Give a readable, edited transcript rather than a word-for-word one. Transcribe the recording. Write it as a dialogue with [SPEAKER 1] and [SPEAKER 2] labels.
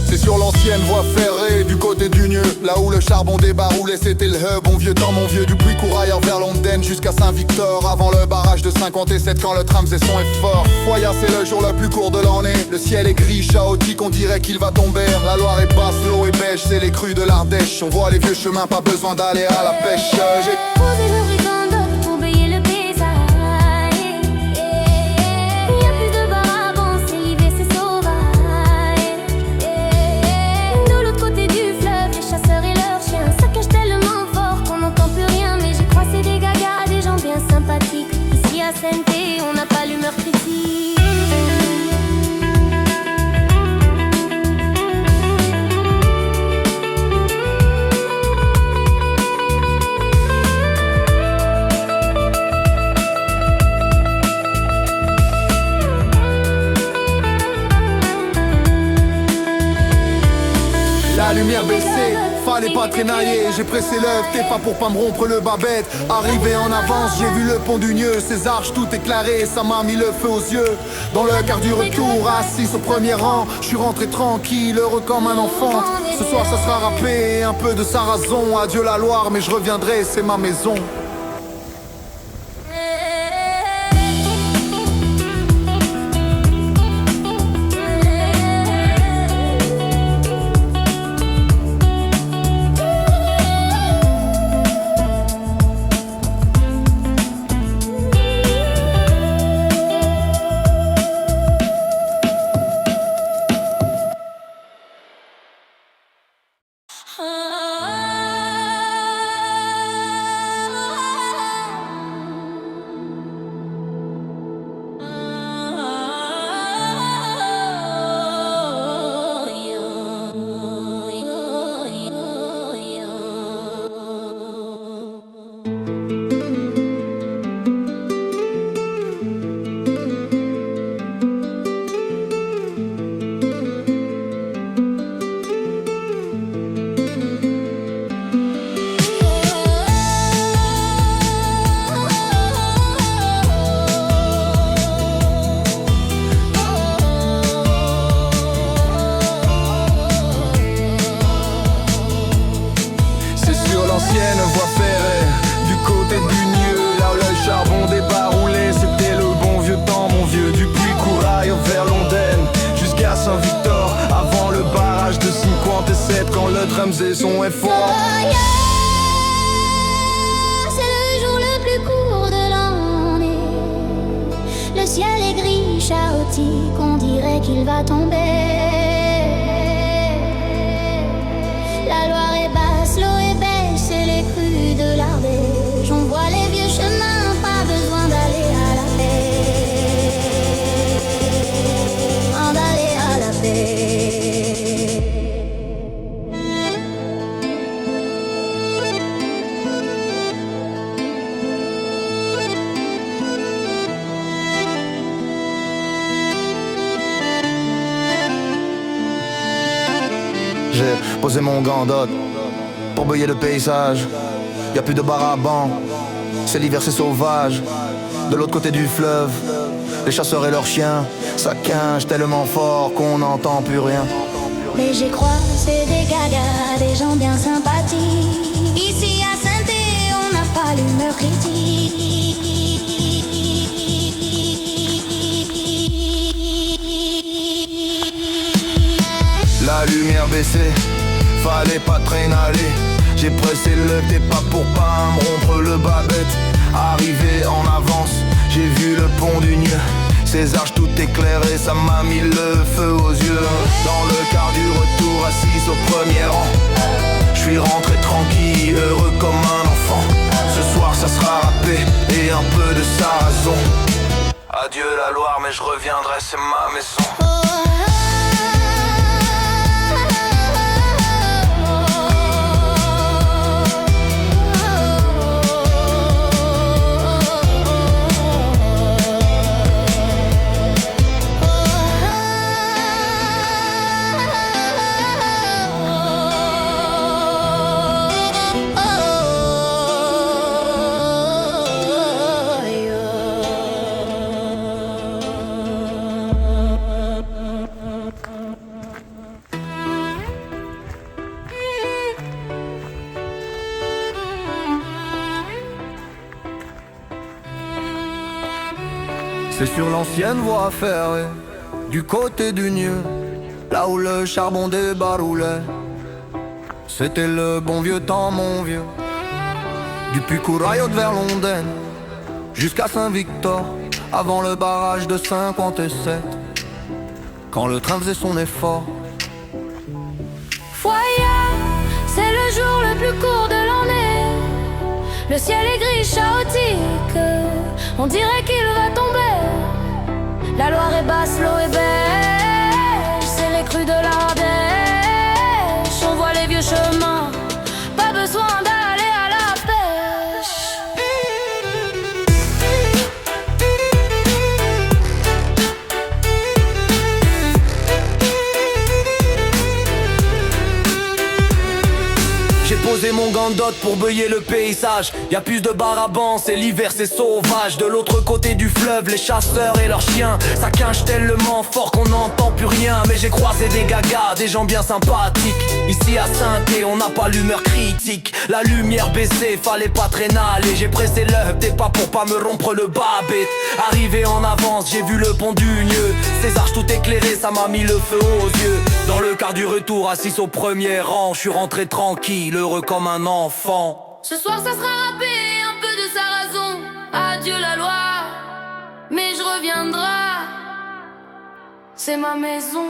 [SPEAKER 1] C'est sur l'ancienne voie ferrée du côté du Nieu, là où le charbon débaroulait, c'était le hub. Bon vieux temps, mon vieux, du Puy-Courailleur vers Londres jusqu'à Saint-Victor, avant le barrage de 57 quand le tram faisait son effort. Foya, c'est le jour le plus court de l'année. Le ciel est gris, chaotique, on dirait qu'il va tomber. La Loire est basse, l'eau est beige, c'est les crues de l'Ardèche. On voit les vieux chemins, pas besoin d'aller à la pêche. J'ai
[SPEAKER 2] posé le ricandote pour baigner le paysage. Y'a plus de bar à bon, c'est l'hiver, c'est sauvage. De l'autre côté du fleuve, les chasseurs et leurs chiens. Ça cache tellement fort qu'on n'entend plus rien. Mais j'ai croisé des gagas, des gens bien sympathiques. Ici à Saint-Thé, on n'a pas l'humeur critique.
[SPEAKER 1] la lumière baissée, fallait pas traînailler. J'ai pressé l'œuf, t'es pas pour pas me rompre le babette. Arrivé en avance, j'ai vu le pont du Nieu, ses arches tout éclairées, ça m'a mis le feu aux yeux. Dans le quart du retour, assis au premier rang, je suis rentré tranquille, heureux comme un enfant. Ce soir ça sera râpé, un peu de sarrason. Adieu la Loire, mais je reviendrai, c'est ma maison. L'ancienne voie ferrée, du côté du Nieu, là où le charbon débaroulait, c'était le bon vieux temps, mon vieux, du Puy-Courailleur vers Londres, jusqu'à Saint-Victor, avant le barrage de 57, quand le tram faisait son effort.
[SPEAKER 2] C'est le jour le plus court de l'année. Le ciel est gris, chaotique, on dirait qu'il va tomber. La Loire est basse, l'eau est beige, c'est les crues de l'Ardèche. On voit les vieux chemins, pas besoin d'aller à la paix. D'aller à la paix.
[SPEAKER 3] J'ai posé mon gandotte pour baigner le paysage. Y'a plus de bar à banc, c'est l'hiver, c'est sauvage. De l'autre côté du fleuve, les chasseurs et leurs chiens, ça quinche tellement fort qu'on n'entend plus rien.
[SPEAKER 2] Mais j'ai croisé des gagas, des gens bien sympathiques. Ici à Saint-Thé, on n'a pas l'humeur critique.
[SPEAKER 3] La lumière baissée, fallait pas traîner. J'ai pressé le t'es pas pour pas me rompre le babette. Arrivé en avance, j'ai vu le pont du Nieu, ses arches tout éclairées, ça m'a mis le feu aux yeux. Dans le quart du retour, assis au premier rang, je suis rentré tranquille, sa raison. Adieu la Loire, mais je reviendrai, c'est ma maison.
[SPEAKER 4] C'est sur l'ancienne voie ferrée, du côté du Nieu, là où le charbon débaroulait. C'était le bon vieux temps, mon vieux. Du Puy-Couraillot vers Londaine, jusqu'à Saint-Victor, avant le barrage de 57, quand le train faisait son effort.
[SPEAKER 2] Foyer, c'est le jour le plus court de l'année. Le ciel est gris, chaotique, on dirait qu'il va tomber. La Loire est basse, l'eau est beige, c'est les crues de l'Ardèche. On voit les vieux chemins, pas besoin d'aller à la pêche.
[SPEAKER 4] J'ai posé mon gandotte pour beuiller le paysage. Y'a plus de baraban, c'est l'hiver, c'est sauvage. De l'autre côté du fleuve, les chasseurs et leurs chiens, ça quinche tellement fort qu'on n'entend plus rien. Mais j'ai croisé des gagas, des gens bien sympathiques. Ici à Saint-Thé, on n'a pas l'humeur critique. La lumière baissée, fallait pas traîner. J'ai pressé l'œuf des pas pour pas me rompre le babette. Arrivé en avance, j'ai vu le pont du Nieu. Ces arches tout éclairées, ça m'a mis le feu aux yeux. Dans le quart du retour, assis au premier rang, je suis rentré tranquille, heureux comme un enfant.
[SPEAKER 2] Ce soir ça sera râpé, un peu de Sarrazon. Adieu la Loire, mais je reviendrai, c'est ma maison.